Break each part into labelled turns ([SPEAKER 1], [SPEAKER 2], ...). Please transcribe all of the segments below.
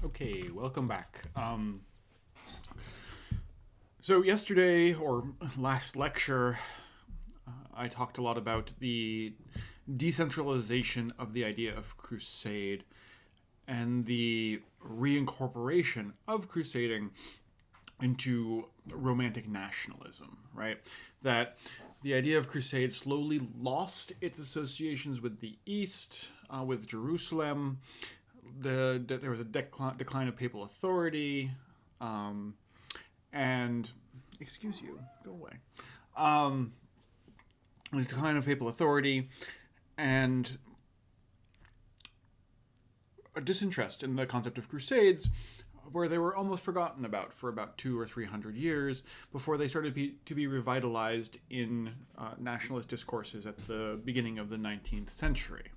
[SPEAKER 1] Okay, welcome back. So yesterday or last lecture, I talked a lot about the decentralization of the idea of crusade and the reincorporation of crusading into romantic nationalism, right? That the idea of crusade slowly lost its associations with the East, with Jerusalem. There was a decline of papal authority, and excuse you, go away. Um, the decline of papal authority, and a disinterest in the concept of crusades, where they were almost forgotten about for about 200 or 300 years before they started to be revitalized in nationalist discourses at the beginning of the 19th century.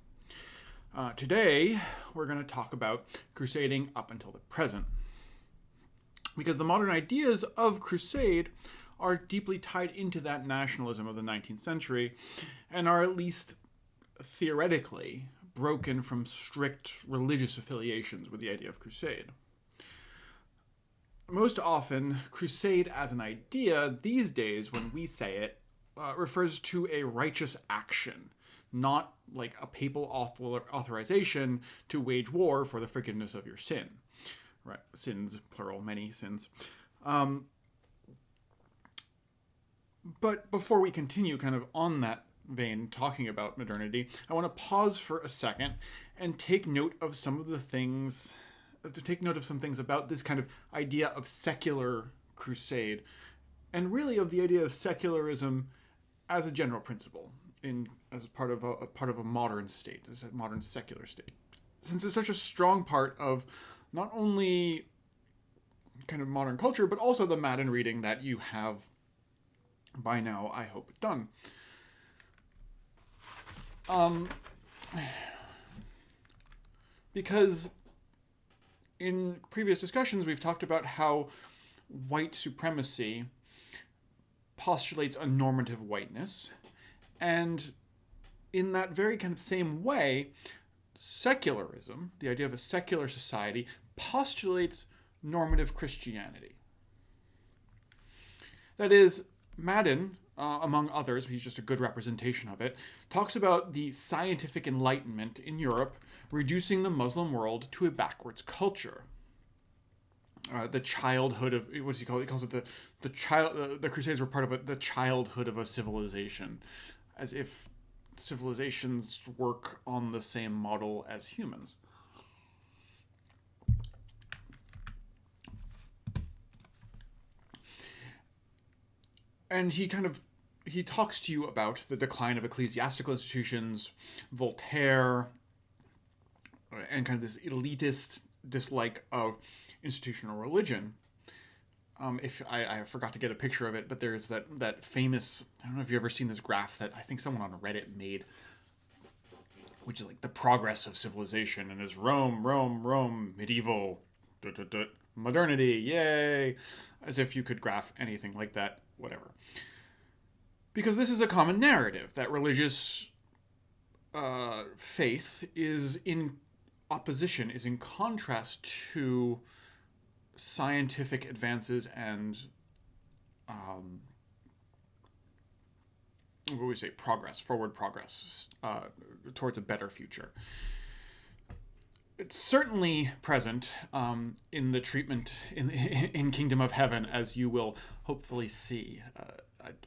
[SPEAKER 1] Today, we're going to talk about crusading up until the present. Because the modern ideas of crusade are deeply tied into that nationalism of the 19th century and are at least theoretically broken from strict religious affiliations with the idea of crusade. Most often, crusade as an idea these days, when we say it, refers to a righteous action, not like a papal authorization to wage war for the forgiveness of your sin. Right, sins, plural, many sins. But before we continue kind of on that vein, talking about modernity, I want to pause for a second and take note of some things about this kind of idea of secular crusade, and really of the idea of secularism as a general principle, as part of a modern state, as a modern secular state, since it's such a strong part of not only kind of modern culture, but also the Madden reading that you have by now, I hope, done. Because in previous discussions, we've talked about how white supremacy postulates a normative whiteness, and in that very kind of same way, secularism, the idea of a secular society, postulates normative Christianity. That is, Madden, among others, he's just a good representation of it, talks about the scientific enlightenment in Europe reducing the Muslim world to a backwards culture. The childhood of, what does he call it? He calls it the Crusades were part of the childhood of a civilization, as if civilizations work on the same model as humans. And he talks to you about the decline of ecclesiastical institutions, Voltaire, and kind of this elitist dislike of institutional religion. If I forgot to get a picture of it, but there's that famous, I don't know if you've ever seen this graph that I think someone on Reddit made, which is like the progress of civilization, and is Rome, medieval, modernity, yay, as if you could graph anything like that, whatever. Because this is a common narrative, that religious faith is in opposition, is in contrast to scientific advances and what do we say, forward progress towards a better future. It's certainly present in the treatment in Kingdom of Heaven, as you will hopefully see.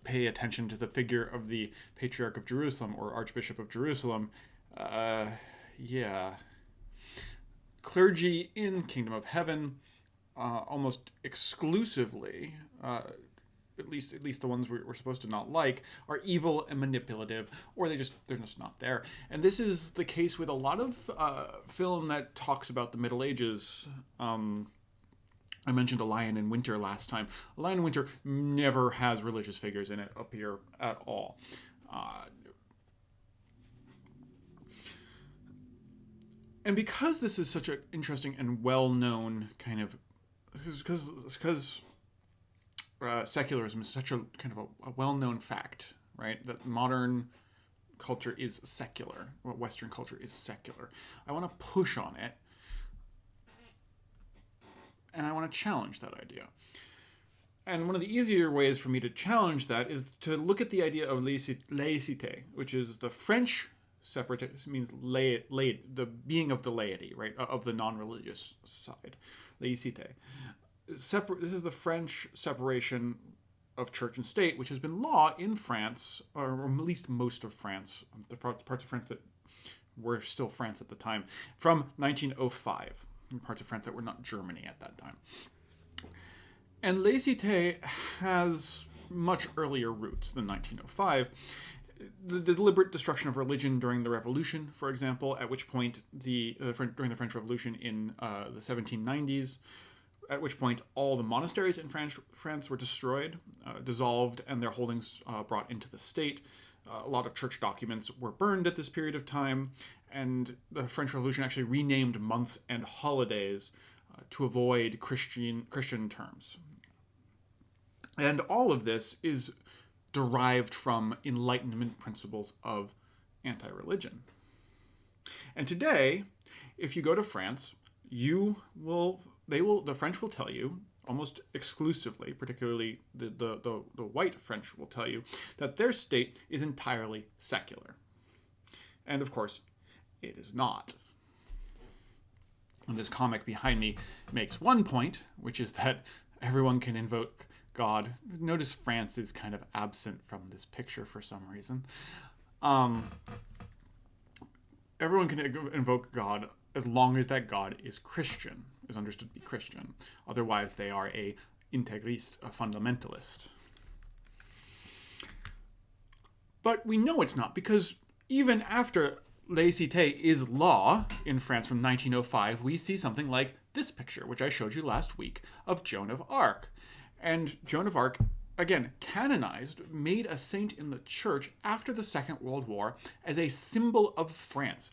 [SPEAKER 1] Pay attention to the figure of the Patriarch of Jerusalem or Archbishop of Jerusalem. Yeah. Clergy in Kingdom of Heaven almost exclusively, at least the ones we're supposed to not like, are evil and manipulative, or they're just not there. And this is the case with a lot of film that talks about the Middle Ages. I mentioned A Lion in Winter last time. A Lion in Winter never has religious figures in it appear at all. And because this is such an interesting and well-known kind of, because secularism is such a kind of a well-known fact, right? That modern culture is secular, Western culture is secular. I want to push on it to challenge that idea. And one of the easier ways for me to challenge that is to look at the idea of laïcité, which is the French separatist, means the being of the laity, right, of the non-religious side, laïcité. This is the French separation of church and state, which has been law in France, or at least most of France, the parts of France that were still France at the time, from 1905, parts of France that were not Germany at that time. And laïcité has much earlier roots than 1905. The deliberate destruction of religion during the Revolution, for example, at which point during the French Revolution in the 1790s, at which point all the monasteries in France were destroyed, dissolved, and their holdings brought into the state. A lot of church documents were burned at this period of time, and the French Revolution actually renamed months and holidays to avoid Christian terms. And all of this is derived from Enlightenment principles of anti-religion. And today, if you go to France, the French will tell you, almost exclusively, particularly the white French will tell you, that their state is entirely secular. And of course, it is not. And this comic behind me makes one point, which is that everyone can invoke God. Notice France is kind of absent from this picture for some reason. Everyone can invoke God as long as that God is Christian, is understood to be Christian. Otherwise, they are a integrist, a fundamentalist. But we know it's not, because even after laïcité is law in France from 1905, we see something like this picture, which I showed you last week, of Joan of Arc. And Joan of Arc, again, canonized, made a saint in the church after the Second World War as a symbol of France,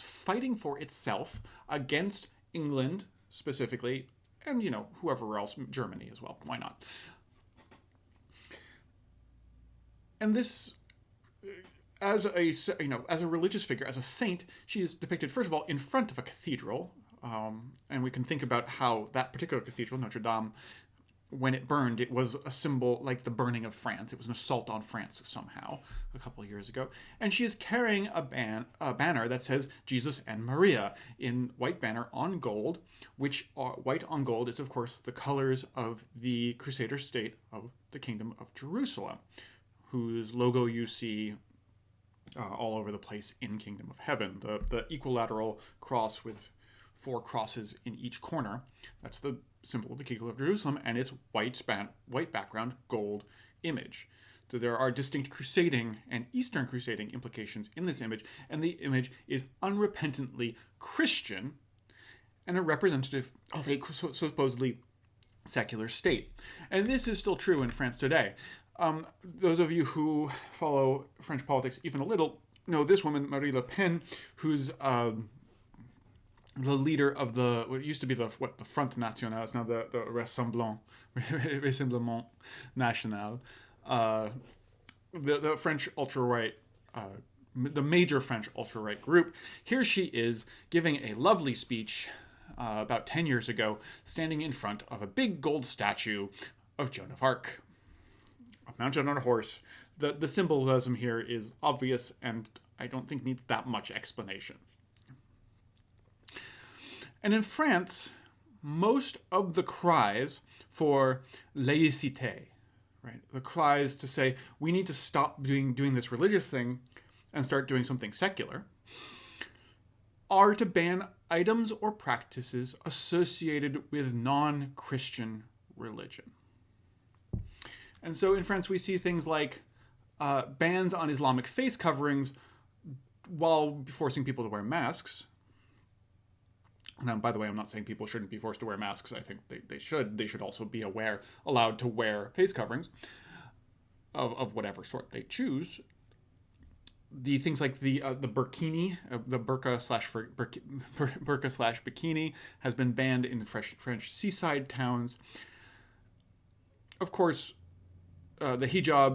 [SPEAKER 1] fighting for itself against England specifically, and, whoever else, Germany as well. Why not? And this, as a religious figure, as a saint, she is depicted, first of all, in front of a cathedral. And we can think about how that particular cathedral, Notre Dame, when it burned, it was a symbol like the burning of France. It was an assault on France somehow a couple of years ago. And she is carrying a banner that says Jesus and Maria in white banner on gold, which white on gold is, of course, the colors of the Crusader state of the Kingdom of Jerusalem, whose logo you see all over the place in Kingdom of Heaven. The equilateral cross with 4 crosses in each corner. That's the symbol of the Kingdom of Jerusalem, and its white background, gold image. So there are distinct crusading and Eastern crusading implications in this image, and the image is unrepentantly Christian and a representative of a supposedly secular state. And this is still true in France today. Those of you who follow French politics even a little know this woman, Marie Le Pen, who's the leader of what used to be the Front National, it's now the Rassemblement National, the French ultra-right, the major French ultra-right group. Here she is giving a lovely speech about 10 years ago, standing in front of a big gold statue of Joan of Arc, mounted on a horse. The symbolism here is obvious, and I don't think needs that much explanation. And in France, most of the cries for laïcité, right, the cries to say we need to stop doing this religious thing and start doing something secular, are to ban items or practices associated with non-Christian religion. And so in France, we see things like bans on Islamic face coverings while forcing people to wear masks. Now, by the way, I'm not saying people shouldn't be forced to wear masks. I think they should. They should also be allowed to wear face coverings of whatever sort they choose. The things like the burkini, the burqa slash bikini has been banned in French seaside towns. Of course, the hijab,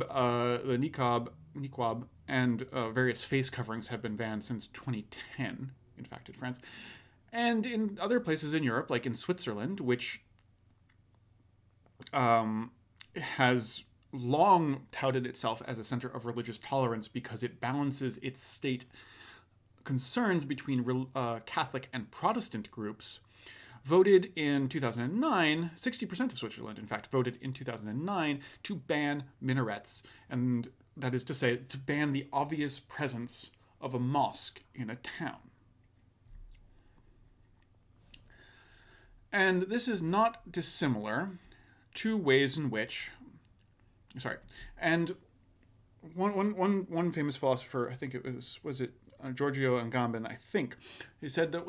[SPEAKER 1] the niqab, and various face coverings have been banned since 2010, in fact, in France. And in other places in Europe, like in Switzerland, which has long touted itself as a center of religious tolerance because it balances its state concerns between Catholic and Protestant groups, voted in 2009, 60% of Switzerland, in fact, voted in 2009 to ban minarets, and that is to say, to ban the obvious presence of a mosque in a town. And this is not dissimilar to ways in which, and one famous philosopher, I think it was it Giorgio Agamben, I think, he said that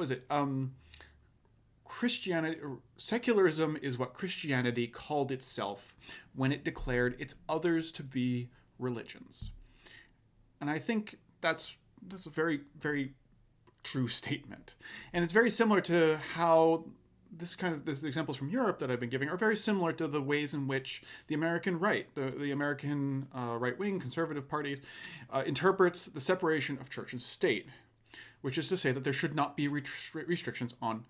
[SPEAKER 1] Christianity, secularism is what Christianity called itself when it declared its others to be religions. And I think that's a very, very true statement. And it's very similar to how these examples from Europe that I've been giving are very similar to the ways in which the American right, the American right-wing conservative parties, interprets the separation of church and state, which is to say that there should not be restrictions on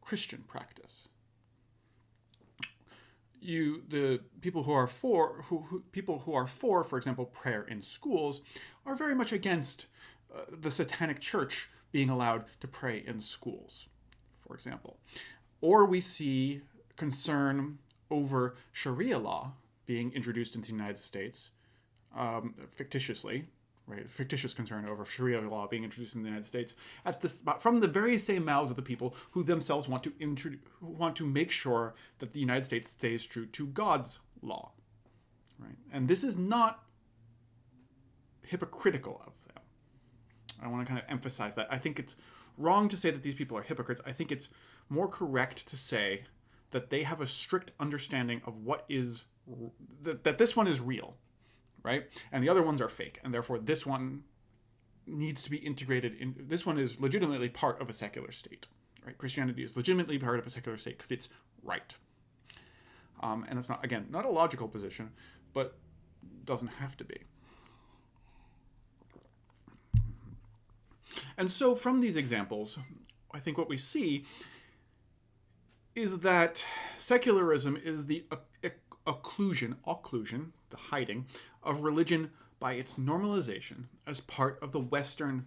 [SPEAKER 1] Christian practice. The people who are for, for example, prayer in schools, are very much against the satanic church being allowed to pray in schools, for example. Or we see concern over Sharia law being introduced into the United States, fictitiously, right? Fictitious concern over Sharia law being introduced in the United States from the very same mouths of the people who themselves want to make sure that the United States stays true to God's law, right? And this is not hypocritical of them. I want to kind of emphasize that. I think it's wrong to say that these people are hypocrites. I think it's more correct to say that they have a strict understanding of what is that this one is real, right? And the other ones are fake, and therefore this one needs to be integrated in. This one is legitimately part of a secular state, right? Christianity is legitimately part of a secular state because it's right. And it's not, again, not a logical position, but doesn't have to be. And so from these examples, I think what we see is that secularism is the occlusion, the hiding, of religion by its normalization as part of the Western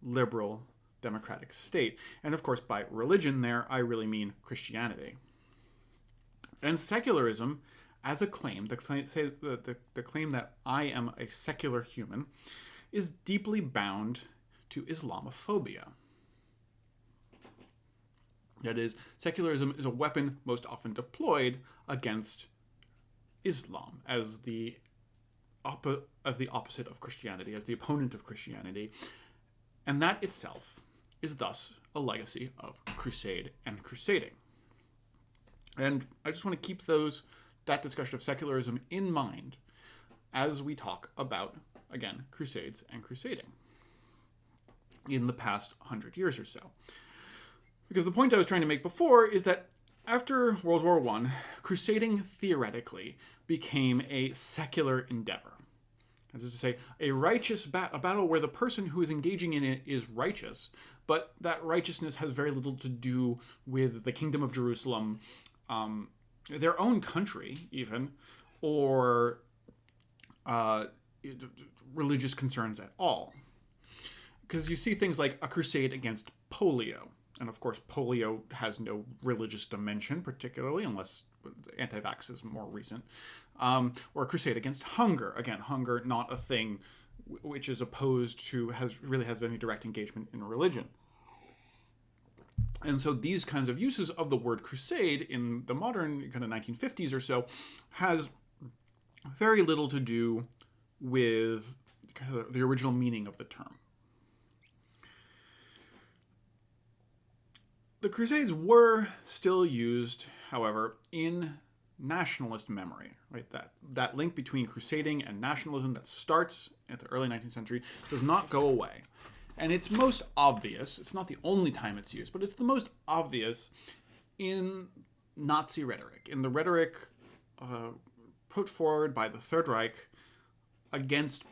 [SPEAKER 1] liberal democratic state. And of course, by religion there, I really mean Christianity. And secularism, as a claim, the claim that I am a secular human, is deeply bound to Islamophobia. That is, secularism is a weapon most often deployed against Islam as the opposite of Christianity, as the opponent of Christianity, and that itself is thus a legacy of crusade and crusading. And I just want to keep that discussion of secularism in mind as we talk about, again, crusades and crusading in the past 100 years or so. Because the point I was trying to make before is that after World War I, crusading theoretically became a secular endeavor. That is to say, a battle where the person who is engaging in it is righteous, but that righteousness has very little to do with the Kingdom of Jerusalem, their own country even, or religious concerns at all. Because you see things like a crusade against polio. And of course, polio has no religious dimension, particularly, unless anti-vax is more recent. Or a crusade against hunger. Again, hunger, not a thing which is opposed to, really has any direct engagement in religion. And so these kinds of uses of the word crusade in the modern kind of 1950s or so has very little to do with kind of the original meaning of the term. The Crusades were still used, however, in nationalist memory, right? That link between crusading and nationalism that starts at the early 19th century does not go away. And it's most obvious, it's not the only time it's used, but it's the most obvious in Nazi rhetoric, in the rhetoric put forward by the Third Reich against,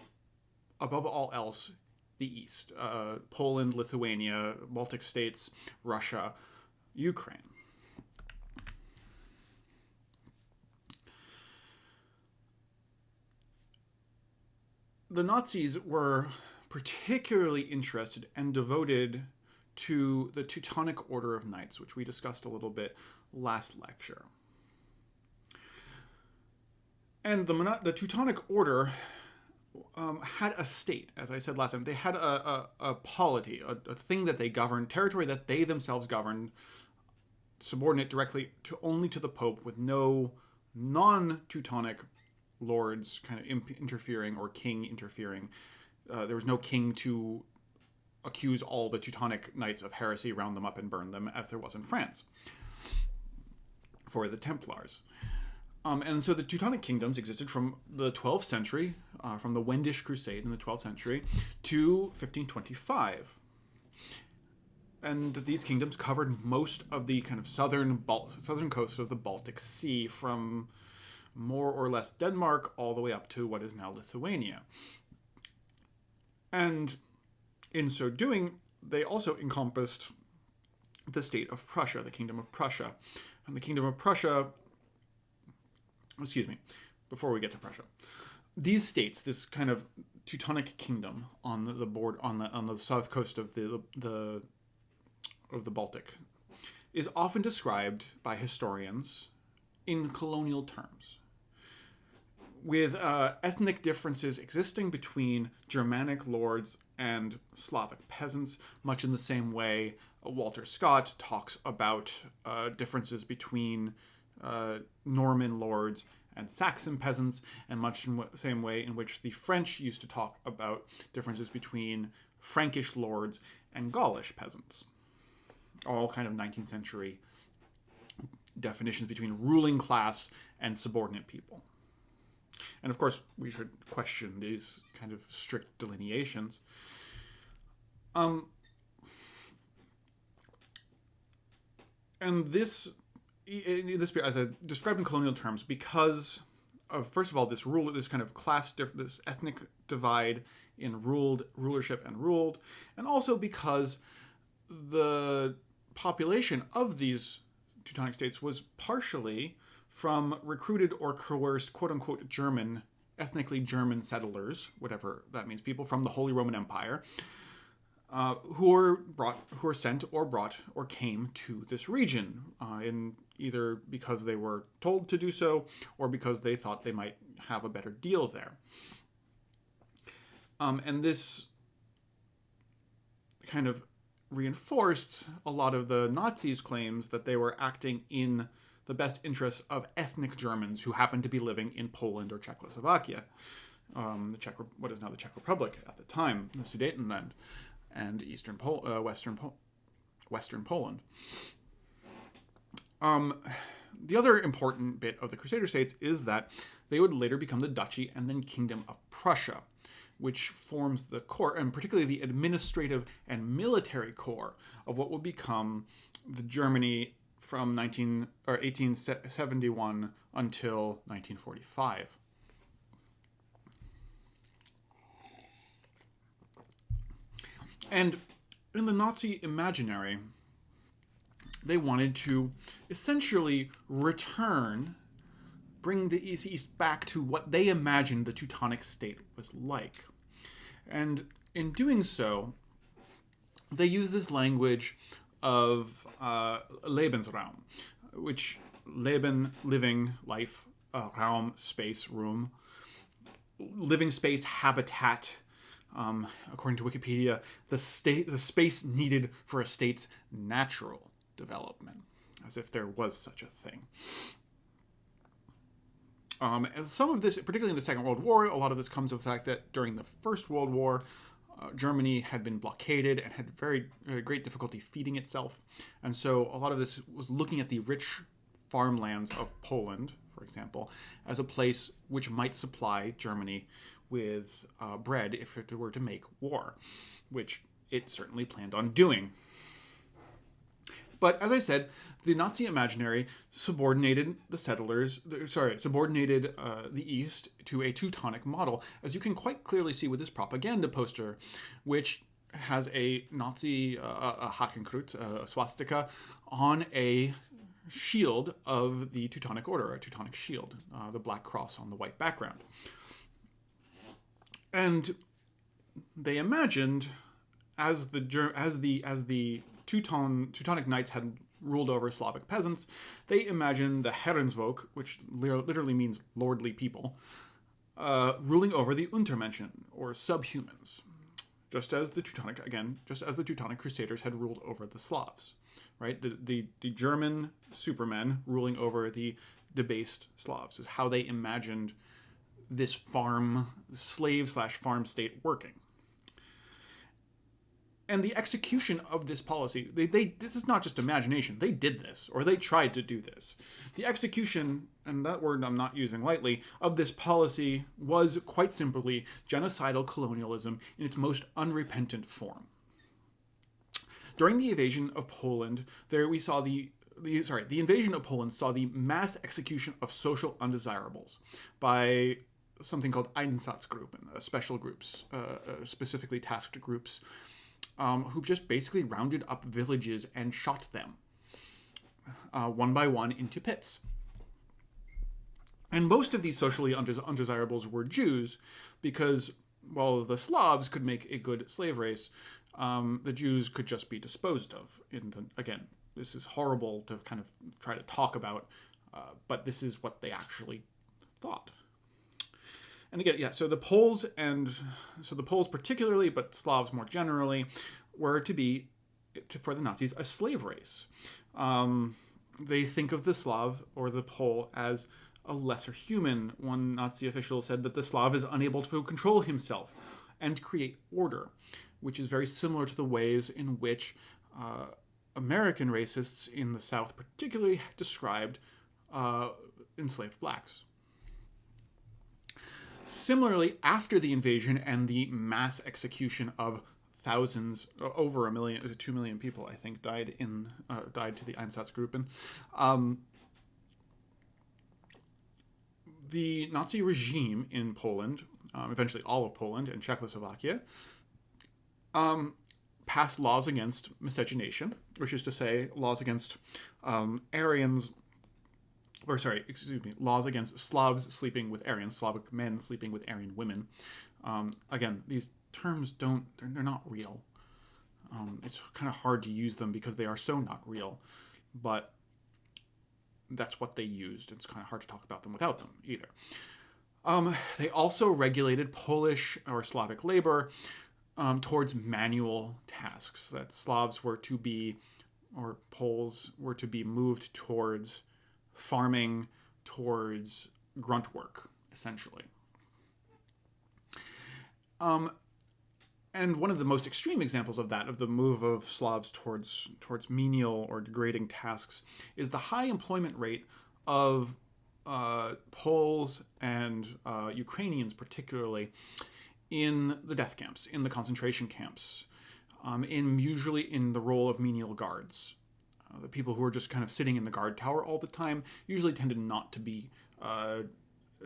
[SPEAKER 1] above all else, the East: Poland, Lithuania, Baltic states, Russia, Ukraine. The Nazis were particularly interested and devoted to the Teutonic Order of Knights, which we discussed a little bit last lecture. And the Teutonic Order had a state, as I said last time. They had a polity, a thing that they governed, territory that they themselves governed, subordinate directly only to the Pope, with no non-Teutonic lords kind of interfering or king interfering. There was no king to accuse all the Teutonic knights of heresy, round them up, and burn them, as there was in France for the Templars. And so the Teutonic kingdoms existed from the 12th century, from the Wendish Crusade in the 12th century, to 1525. And these kingdoms covered most of the kind of southern coast of the Baltic Sea, from more or less Denmark all the way up to what is now Lithuania. And in so doing, they also encompassed the state of Prussia, the Kingdom of Prussia. And the Kingdom of Prussia, before we get to Prussia, these states, this kind of Teutonic kingdom on the board on the south coast of the Baltic, is often described by historians in colonial terms, with ethnic differences existing between Germanic lords and Slavic peasants, much in the same way Walter Scott talks about differences between Norman lords and Saxon peasants, and much in the same way in which the French used to talk about differences between Frankish lords and Gaulish peasants. All kind of 19th century definitions between ruling class and subordinate people. And of course, we should question these kind of strict delineations. And this, as I described in colonial terms, because of, first of all, this kind of this ethnic divide in rulership and ruled, and also because the population of these Teutonic states was partially from recruited or coerced, quote-unquote, ethnically German settlers, whatever that means, people from the Holy Roman Empire, who were sent or brought or came to this region, in either because they were told to do so or because they thought they might have a better deal there. And this kind of reinforced a lot of the Nazis' claims that they were acting in the best interests of ethnic Germans who happened to be living in Poland or Czechoslovakia, what is now the Czech Republic at the time, the Sudetenland, and Western Poland. The other important bit of the Crusader states is that they would later become the Duchy and then Kingdom of Prussia, which forms the core, and particularly the administrative and military core, of what would become the Germany from 1871 until 1945. And in the Nazi imaginary, they wanted to essentially bring the East back to what they imagined the Teutonic state was like. And in doing so, they use this language of Lebensraum, which Leben, living, life, Raum, space, room, living space, habitat, according to Wikipedia, the space needed for a state's natural development, as if there was such a thing. And some of this, particularly in the Second World War, a lot of this comes of the fact that during the First World War, Germany had been blockaded and had very great difficulty feeding itself. And so a lot of this was looking at the rich farmlands of Poland, for example, as a place which might supply Germany with bread if it were to make war, which it certainly planned on doing. But as I said, the Nazi imaginary subordinated the settlers, subordinated the East to a Teutonic model, as you can quite clearly see with this propaganda poster, which has a Nazi a Hakenkreuz, a swastika, on a shield of the Teutonic Order, a Teutonic shield, the black cross on the white background. And they imagined, as the Teutonic Knights had ruled over Slavic peasants, they imagined the Herrensvolk, which literally means lordly people, ruling over the Untermenschen, or subhumans, just as the Teutonic Crusaders had ruled over the Slavs, right? The German supermen ruling over the debased Slavs is how they imagined this slave/farm state working. And the execution of this policy, this is not just imagination. They did this, or they tried to do this. The execution, and that word I'm not using lightly, of this policy was quite simply genocidal colonialism in its most unrepentant form. During the invasion of Poland, the invasion of Poland saw the mass execution of social undesirables by something called Einsatzgruppen, special groups, specifically tasked groups, who just basically rounded up villages and shot them one by one into pits. And most of these socially undesirables were Jews, because while the Slavs could make a good slave race, the Jews could just be disposed of. Again, this is horrible to kind of try to talk about, but this is what they actually thought. And again, so the Poles particularly, but Slavs more generally, were to be, for the Nazis, a slave race. They think of the Slav or the Pole as a lesser human. One Nazi official said that the Slav is unable to control himself and create order, which is very similar to the ways in which American racists in the South particularly described enslaved blacks. Similarly, after the invasion and the mass execution of thousands, over 2 million people, I think, died to the Einsatzgruppen, the Nazi regime in Poland, eventually all of Poland and Czechoslovakia, passed laws against miscegenation, which is to say, laws against laws against Slavs sleeping with Aryans, Slavic men sleeping with Aryan women. Again, these terms they're not real. It's kind of hard to use them because they are so not real, but that's what they used. It's kind of hard to talk about them without them either. They also regulated Polish or Slavic labor towards manual tasks, that Slavs were to be, or Poles were to be moved towards farming, towards grunt work, essentially. And one of the most extreme examples of that, of the move of Slavs towards menial or degrading tasks, is the high employment rate of Poles and Ukrainians particularly in the death camps, in the concentration camps, usually in the role of menial guards. The people who are just kind of sitting in the guard tower all the time usually tended not to be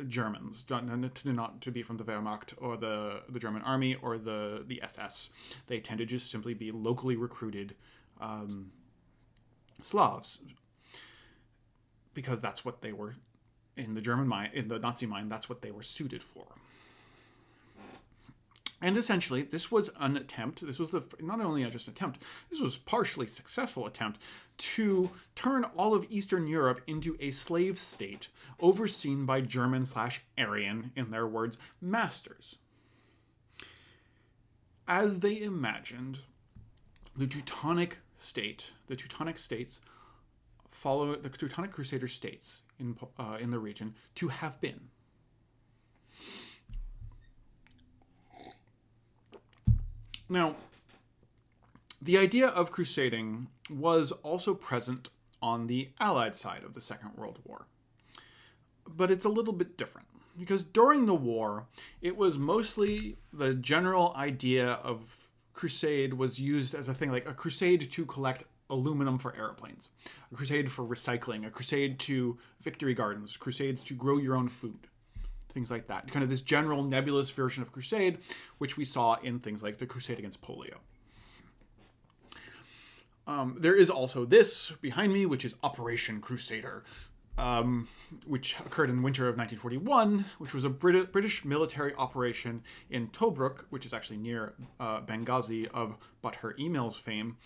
[SPEAKER 1] Germans, not to be from the Wehrmacht or the German army or the SS. They tend to just simply be locally recruited Slavs, because that's what they were in the Nazi mind. That's what they were suited for. And essentially, this was an attempt, not only just an attempt, this was a partially successful attempt to turn all of Eastern Europe into a slave state overseen by German/Aryan, in their words, masters. As they imagined, the Teutonic States follow the Teutonic Crusader states in the region to have been. Now, the idea of crusading was also present on the Allied side of the Second World War. But it's a little bit different, because during the war, it was mostly the general idea of crusade was used as a thing, like a crusade to collect aluminum for airplanes, a crusade for recycling, a crusade to victory gardens, crusades to grow your own food, things like that. Kind of this general nebulous version of crusade, which we saw in things like the crusade against polio. There is also this behind me, which is Operation Crusader, which occurred in the winter of 1941, which was a British military operation in Tobruk, which is actually near Benghazi of But Her Emails fame,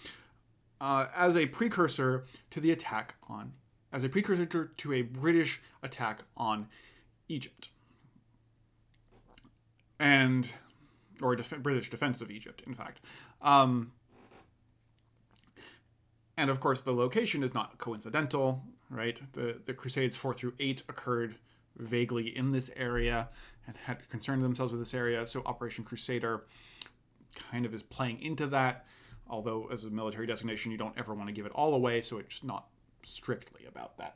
[SPEAKER 1] as a precursor to the attack on, as a precursor to a British attack on Egypt, or British defense of Egypt, in fact. And of course, the location is not coincidental, right? The Crusades 4 through 8 occurred vaguely in this area and had concerned themselves with this area. So Operation Crusader kind of is playing into that, although as a military designation, you don't ever want to give it all away, so it's not strictly about that.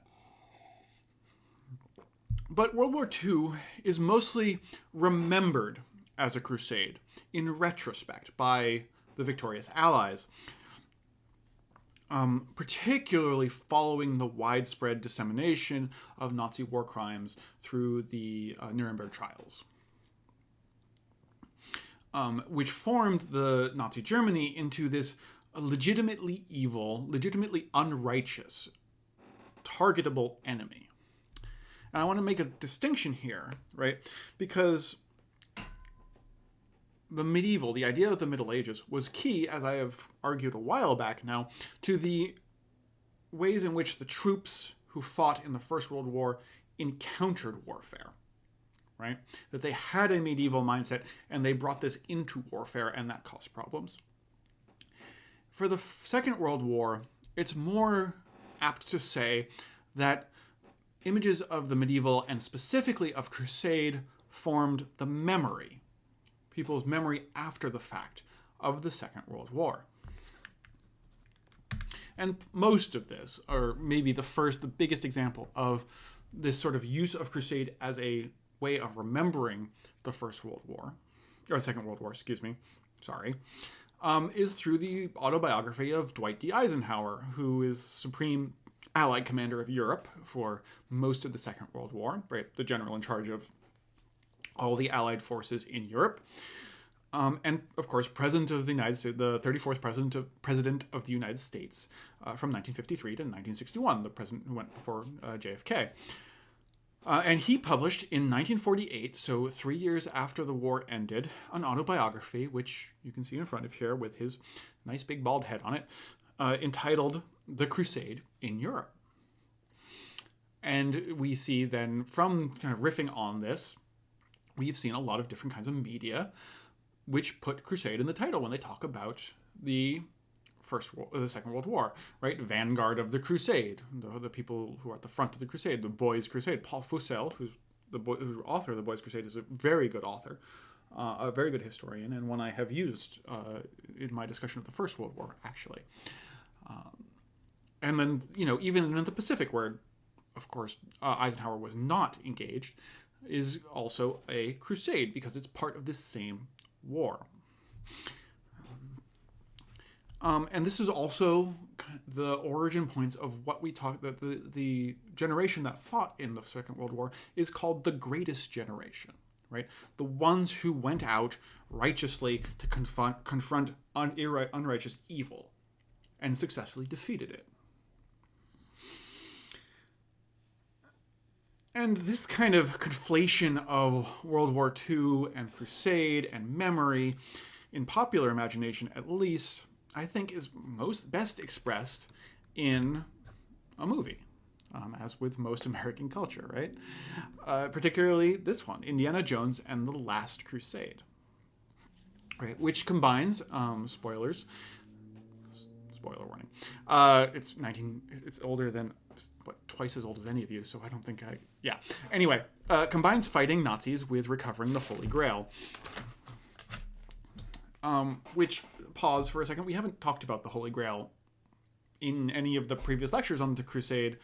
[SPEAKER 1] But World War II is mostly remembered as a crusade in retrospect by the victorious Allies, particularly following the widespread dissemination of Nazi war crimes through the Nuremberg trials, which formed the Nazi Germany into this legitimately evil, legitimately unrighteous, targetable enemy. And I want to make a distinction here, right? Because the idea of the Middle Ages was key, as I have argued a while back now, to the ways in which the troops who fought in the First World War encountered warfare, right? That they had a medieval mindset and they brought this into warfare, and that caused problems. For the Second World War, it's more apt to say that images of the medieval, and specifically of crusade, formed the memory, people's memory after the fact, of the Second World War. And most of this, or maybe the biggest example of this sort of use of crusade as a way of remembering the First World War, or Second World War, is through the autobiography of Dwight D. Eisenhower, who is Supreme Allied Commander of Europe for most of the Second World War, right? The general in charge of all the Allied forces in Europe. And, of course, President of the United States, the 34th President of the United States from 1953 to 1961, the president who went before JFK. And he published in 1948, so 3 years after the war ended, an autobiography, which you can see in front of here with his nice big bald head on it, entitled The Crusade in Europe. And we see then, from kind of riffing on this, we've seen a lot of different kinds of media which put crusade in the title when they talk about the Second World War, right? Vanguard of the Crusade, the people who are at the front of the crusade, the Boys' Crusade. Paul Fussell, who's the author of the Boys' Crusade, is a very good author, a very good historian, and one I have used in my discussion of the First World War, actually. And then, even in the Pacific, where, of course, Eisenhower was not engaged, is also a crusade because it's part of this same war. And this is also the origin points of what we talk, that the generation that fought in the Second World War is called the greatest generation, right? The ones who went out righteously to confront unrighteous evil and successfully defeated it. And this kind of conflation of World War II and crusade and memory, in popular imagination at least, I think is best expressed in a movie, as with most American culture, right? Particularly this one, Indiana Jones and the Last Crusade, right? Which combines, spoiler warning, it's older than, twice as old as any of you, so I don't think Anyway, combines fighting Nazis with recovering the Holy Grail. Which, pause for a second, we haven't talked about the Holy Grail in any of the previous lectures on the Crusade,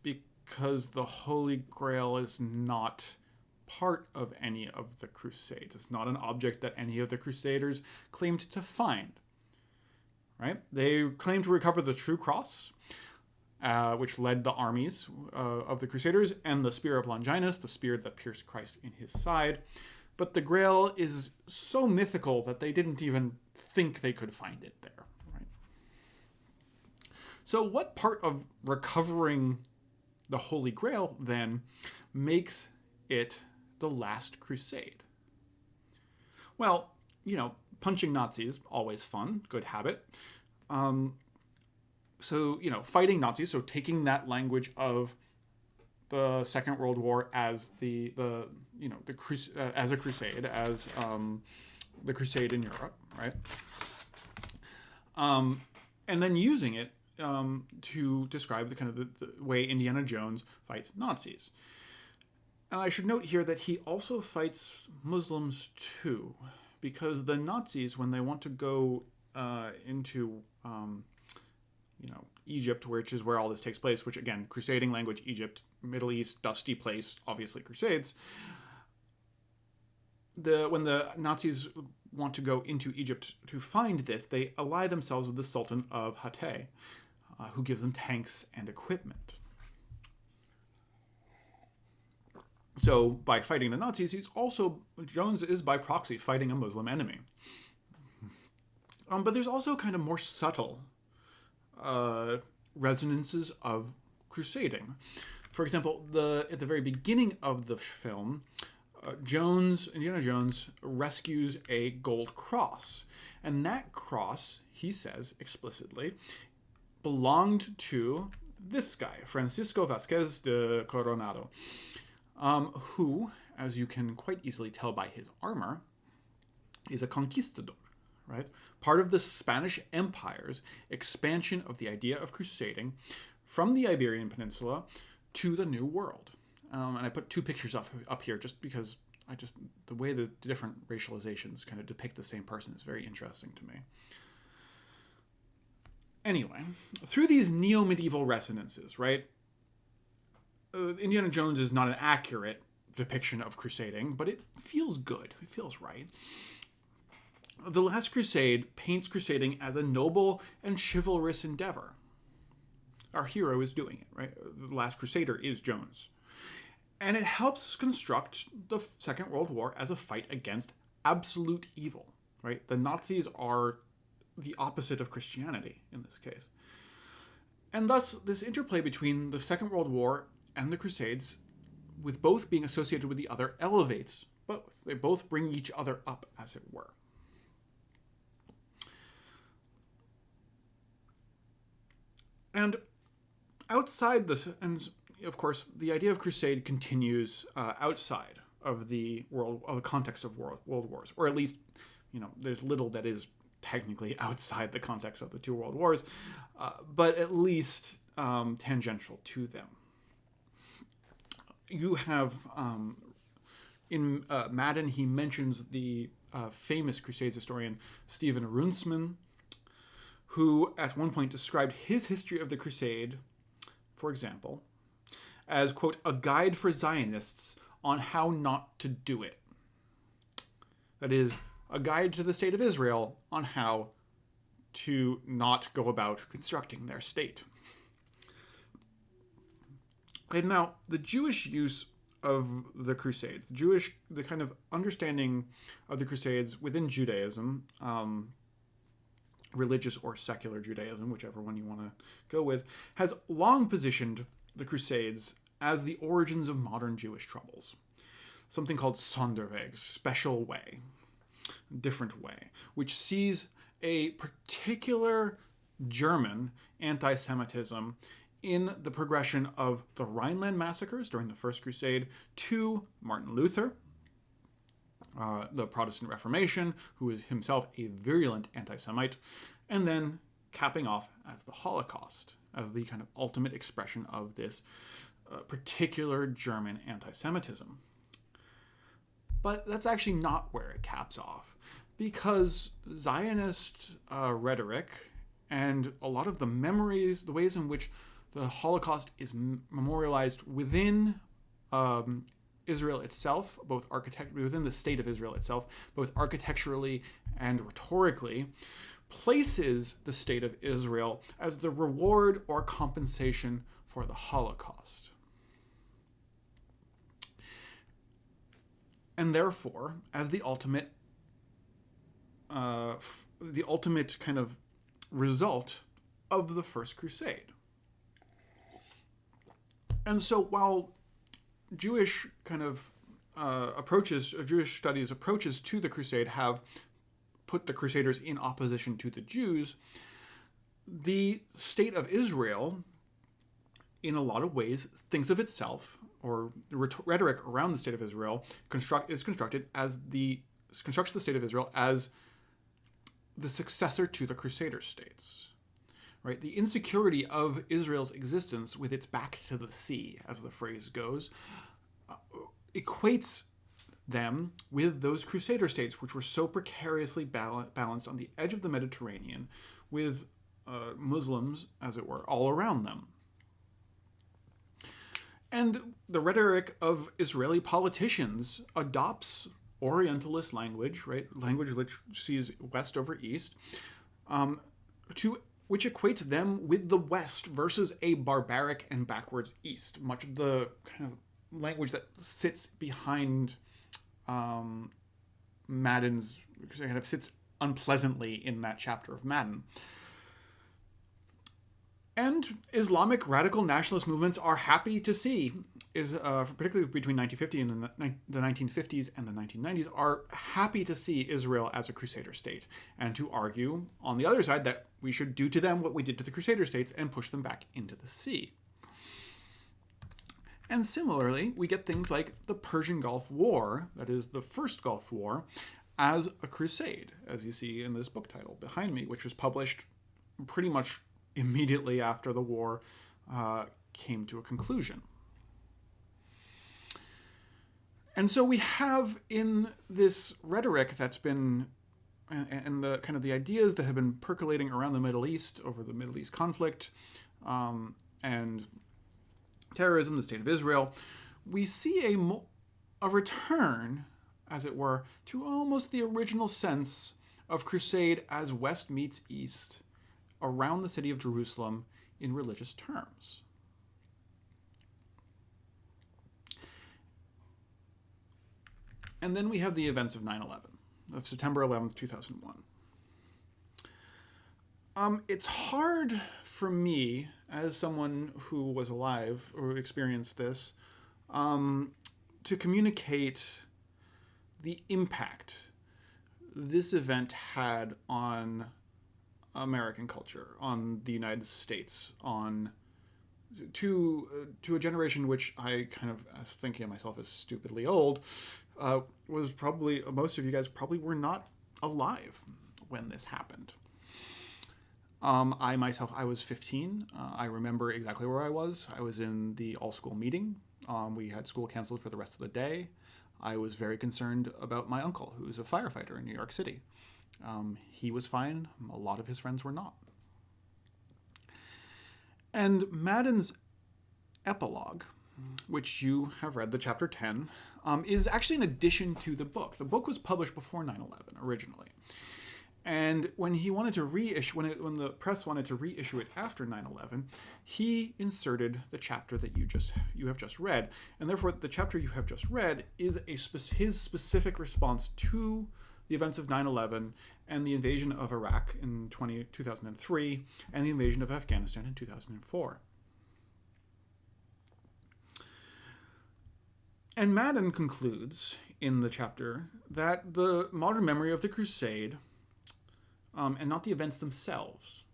[SPEAKER 1] because the Holy Grail is not part of any of the Crusades. It's not an object that any of the Crusaders claimed to find. right? They claimed to recover the true cross, which led the armies of the Crusaders, and the spear of Longinus, the spear that pierced Christ in his side. But the Grail is so mythical that they didn't even think they could find it there. Right? So what part of recovering the Holy Grail, then, makes it the last crusade? Well, punching Nazis, always fun, good habit. So, fighting Nazis, so taking that language of the Second World War as as a crusade, as the crusade in Europe, right? And then using it to describe the way Indiana Jones fights Nazis. And I should note here that he also fights Muslims too, because the Nazis, when they want to go into Egypt, which is where all this takes place, which again, crusading language, Egypt, Middle East, dusty place, obviously Crusades. When the Nazis want to go into Egypt to find this, they ally themselves with the Sultan of Hatay, who gives them tanks and equipment. So by fighting the Nazis, Jones is by proxy fighting a Muslim enemy. But there's also kind of more subtle resonances of crusading. For example, at the very beginning of the film, Indiana Jones rescues a gold cross. And that cross, he says explicitly, belonged to this guy, Francisco Vasquez de Coronado, who, as you can quite easily tell by his armor, is a conquistador, right? Part of the Spanish Empire's expansion of the idea of crusading from the Iberian Peninsula to the New World. And I put two pictures up here just because the way the different racializations kind of depict the same person is very interesting to me. Anyway, through these neo-medieval resonances, right? Indiana Jones is not an accurate depiction of crusading, but it feels good. It feels right. The Last Crusade paints crusading as a noble and chivalrous endeavor. Our hero is doing it, right? The Last Crusader is Jones. And it helps construct the Second World War as a fight against absolute evil, right? The Nazis are the opposite of Christianity in this case. And thus, this interplay between the Second World War and the Crusades, with both being associated with the other, elevates both. They both bring each other up, as it were. And outside this, and of course, the idea of crusade continues outside of the context of world wars, or at least, there's little that is technically outside the context of the two world wars, but at least tangential to them. You have in Madden, he mentions the famous Crusades historian Stephen Runciman, who at one point described his history of the Crusade, for example, as, quote, a guide for Zionists on how not to do it. That is, a guide to the state of Israel on how to not go about constructing their state. And now, the Jewish use of the Crusades, the kind of understanding of the Crusades within Judaism, religious or secular Judaism, whichever one you want to go with, has long positioned the Crusades as the origins of modern Jewish troubles. Something called Sonderweg, special way, different way, which sees a particular German anti-Semitism in the progression of the Rhineland massacres during the First Crusade to Martin Luther, the Protestant Reformation, who is himself a virulent anti-Semite, and then capping off as the Holocaust, as the kind of ultimate expression of this particular German anti-Semitism. But that's actually not where it caps off, because Zionist rhetoric and a lot of the memories, the ways in which the Holocaust is memorialized within Israel itself, within the state of Israel itself, both architecturally and rhetorically, places the state of Israel as the reward or compensation for the Holocaust. And therefore, as the ultimate kind of result of the First Crusade. And so while Jewish Jewish studies approaches to the Crusade have put the Crusaders in opposition to the Jews, the state of Israel, in a lot of ways, thinks of itself, or rhetoric around the state of Israel constructs the state of Israel as the successor to the Crusader states. Right? The insecurity of Israel's existence with its back to the sea, as the phrase goes, equates them with those Crusader states, which were so precariously balanced on the edge of the Mediterranean, with Muslims, as it were, all around them. And the rhetoric of Israeli politicians adopts Orientalist language, right? Language which sees West over East, which equates them with the West versus a barbaric and backwards East. Much of the kind of language that sits behind Madden's, kind of sits unpleasantly in that chapter of Madden. And Islamic radical nationalist movements are happy to see, particularly between 1950 and the 1950s and the 1990s, are happy to see Israel as a Crusader state, and to argue on the other side that we should do to them what we did to the Crusader states and push them back into the sea. And similarly, we get things like the Persian Gulf War, that is the first Gulf War, as a crusade, as you see in this book title behind me, which was published pretty much immediately after the war came to a conclusion. And so we have in this rhetoric that's been, and the kind of the ideas that have been percolating around the Middle East over the Middle East conflict and terrorism, the state of Israel, we see a return, as it were, to almost the original sense of crusade as West meets East around the city of Jerusalem in religious terms. And then we have the events of 9/11, of September 11th, 2001. It's hard for me, as someone who was alive or experienced this, to communicate the impact this event had on American culture, on the United States, to a generation which I kind of, as thinking of myself as stupidly old, was probably, most of you guys probably were not alive when this happened. I was 15. I remember exactly where I was. I was in the all-school meeting. We had school canceled for the rest of the day. I was very concerned about my uncle, who's a firefighter in New York City. He was fine. A lot of his friends were not. And Madden's epilogue, which you have read, the chapter 10, is actually an addition to the book. The book was published before 9/11 originally. And when he wanted to reissue, when the press wanted to reissue it after 9/11, he inserted the chapter that you have just read. And therefore, the chapter you have just read is his specific response to the events of 9/11 and the invasion of Iraq in 2003 and the invasion of Afghanistan in 2004. And Madden concludes in the chapter that the modern memory of the Crusade, and not the events themselves,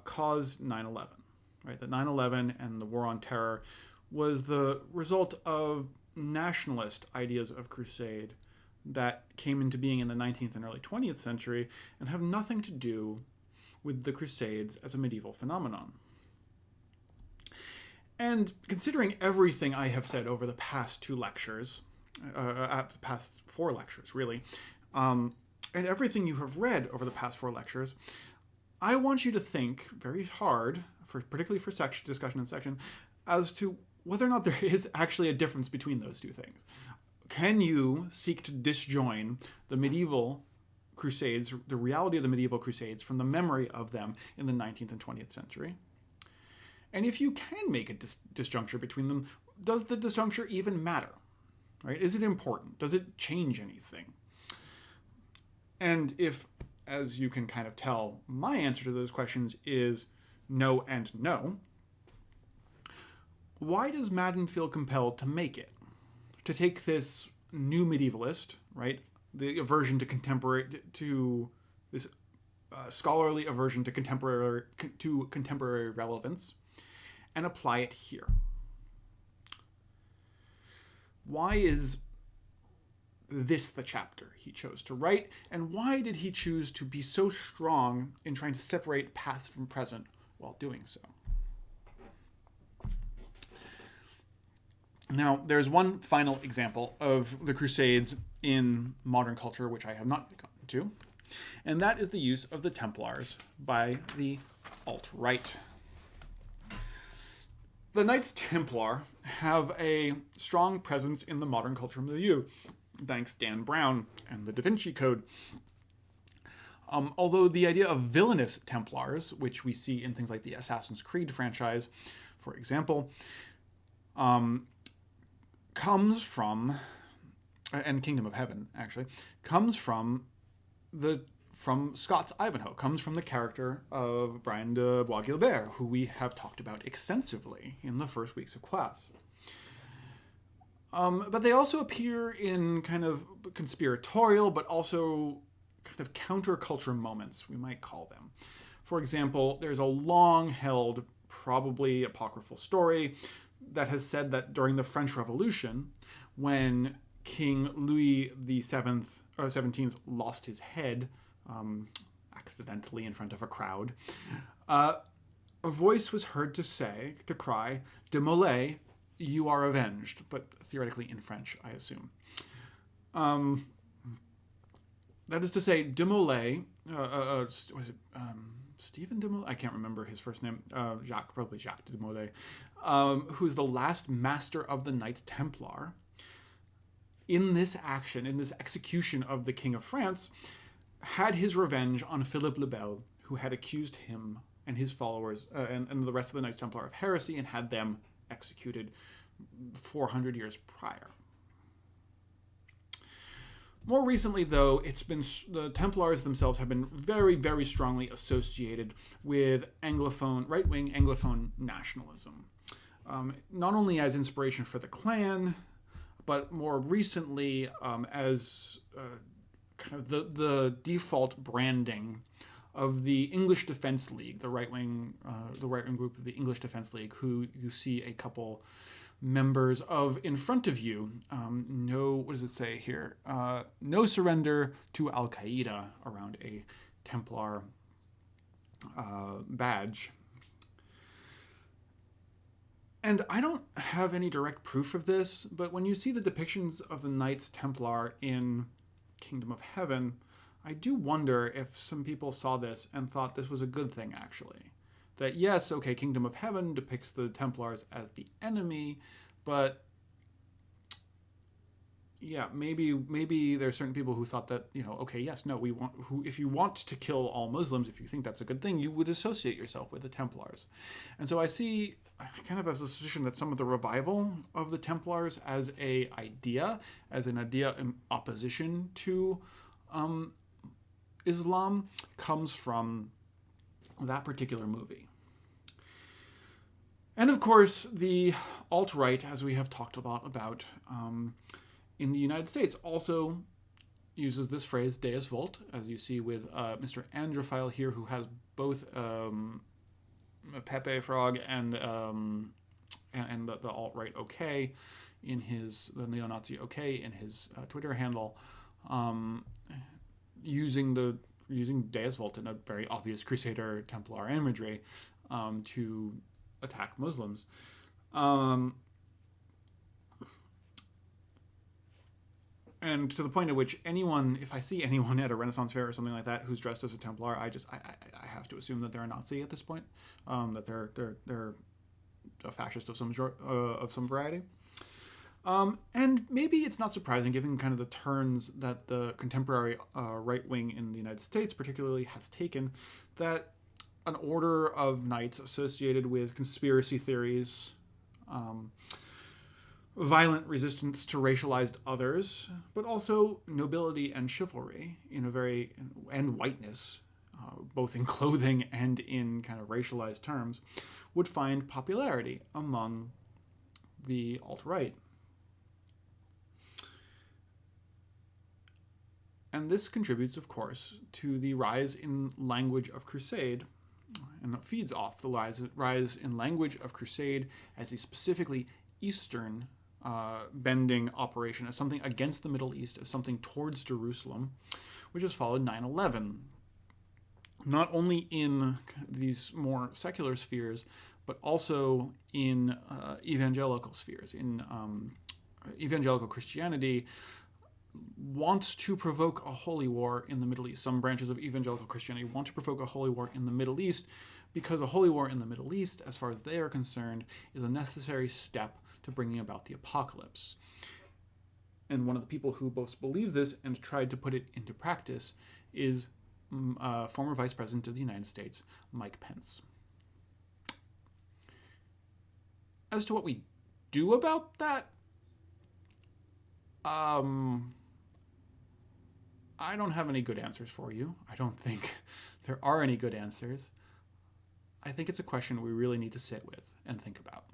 [SPEAKER 1] caused 9/11. Right? That 9/11 and the War on Terror was the result of nationalist ideas of crusade that came into being in the 19th and early 20th century and have nothing to do with the Crusades as a medieval phenomenon. And considering everything I have said over the past two lectures, past four lectures, really, and everything you have read over the past four lectures, I want you to think very hard, particularly for discussion and section, as to whether or not there is actually a difference between those two things. Can you seek to disjoin the medieval Crusades, the reality of the medieval Crusades, from the memory of them in the 19th and 20th century. And if you can make a disjuncture between them, does the disjuncture even matter? Right? Is it important? Does it change anything? And if, as you can kind of tell, my answer to those questions is no and no, why does Madden feel compelled to make it? To take this new medievalist, right, the aversion to contemporary, to this scholarly aversion to contemporary relevance, and apply it here? Why is this the chapter he chose to write, and why did he choose to be so strong in trying to separate past from present while doing so? Now, there's one final example of the Crusades in modern culture, which I have not gotten to, and that is the use of the Templars by the alt-right. The Knights Templar have a strong presence in the modern culture milieu, thanks Dan Brown and the Da Vinci Code. Although the idea of villainous Templars, which we see in things like the Assassin's Creed franchise, for example, comes from, and Kingdom of Heaven, actually, comes from Scott's Ivanhoe, comes from the character of Brian de Bois Guilbert, who we have talked about extensively in the first weeks of class. But they also appear in kind of conspiratorial, but also kind of counterculture moments, we might call them. For example, there's a long-held, probably apocryphal story that has said that during the French Revolution, when King Louis XVII lost his head accidentally in front of a crowd, a voice was heard to cry, "De Molay, you are avenged," but theoretically in French, I assume. That is to say, De Molay, was it Stephen de Molay? I can't remember his first name. Probably Jacques de Molay, who is the last master of the Knights Templar. In this action, in this execution of the King of France, had his revenge on Philippe le Bel, who had accused him and his followers and the rest of the Knights Templar of heresy and had them executed 400 years prior. More recently, though, the Templars themselves have been very, very strongly associated with right-wing Anglophone nationalism. Not only as inspiration for the clan, but more recently as kind of the default branding of the English Defense League, the right-wing group of the English Defense League, who you see a couple members of in front of you. What does it say here? No surrender to Al-Qaeda around a Templar badge. And I don't have any direct proof of this, but when you see the depictions of the Knights Templar in Kingdom of Heaven, I do wonder if some people saw this and thought this was a good thing, actually. That yes, okay, Kingdom of Heaven depicts the Templars as the enemy, but yeah, maybe there are certain people who thought that, okay, yes, no, if you want to kill all Muslims, if you think that's a good thing, you would associate yourself with the Templars. And so I see kind of as a suspicion that some of the revival of the Templars as an idea in opposition to Islam comes from that particular movie. And of course, the alt-right, as we have talked about in the United States, also uses this phrase, Deus Vult, as you see with Mr. Androphile here, who has both Pepe Frog and the alt-right OK in the neo-Nazi OK in his Twitter handle, using Deus Vult in a very obvious Crusader Templar imagery to attack Muslims. And to the point at which if I see anyone at a Renaissance fair or something like that who's dressed as a Templar, I have to assume that they're a Nazi at this point, that they're a fascist of some variety. And maybe it's not surprising, given kind of the turns that the contemporary right wing in the United States, particularly, has taken, that an order of knights associated with conspiracy theories, um, violent resistance to racialized others, but also nobility and chivalry and whiteness, both in clothing and in kind of racialized terms, would find popularity among the alt-right. And this contributes, of course, to the rise in language of crusade, and it feeds off the rise in language of crusade as a specifically Eastern bending operation, as something against the Middle East, as something towards Jerusalem, which has followed 9/11. Not only in these more secular spheres, but also in evangelical spheres. In evangelical Christianity wants to provoke a holy war in the Middle East. Some branches of evangelical Christianity want to provoke a holy war in the Middle East because a holy war in the Middle East, as far as they are concerned, is a necessary step to bringing about the apocalypse. And one of the people who both believes this and tried to put it into practice is former Vice President of the United States, Mike Pence. As to what we do about that, I don't have any good answers for you. I don't think there are any good answers. I think it's a question we really need to sit with and think about.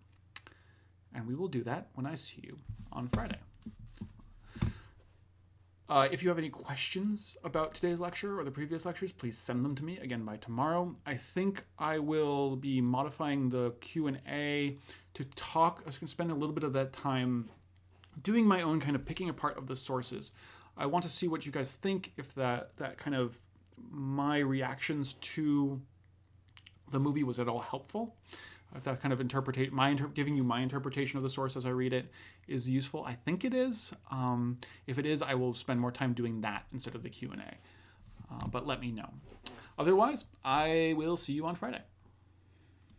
[SPEAKER 1] And we will do that when I see you on Friday. If you have any questions about today's lecture or the previous lectures, please send them to me again by tomorrow. I think I will be modifying the Q&A to talk. I was going to spend a little bit of that time doing my own kind of picking apart of the sources. I want to see what you guys think, if that kind of my reactions to the movie was at all helpful. If that kind of giving you my interpretation of the source as I read it is useful. I think it is. If it is, I will spend more time doing that instead of the Q&A. But let me know. Otherwise, I will see you on Friday.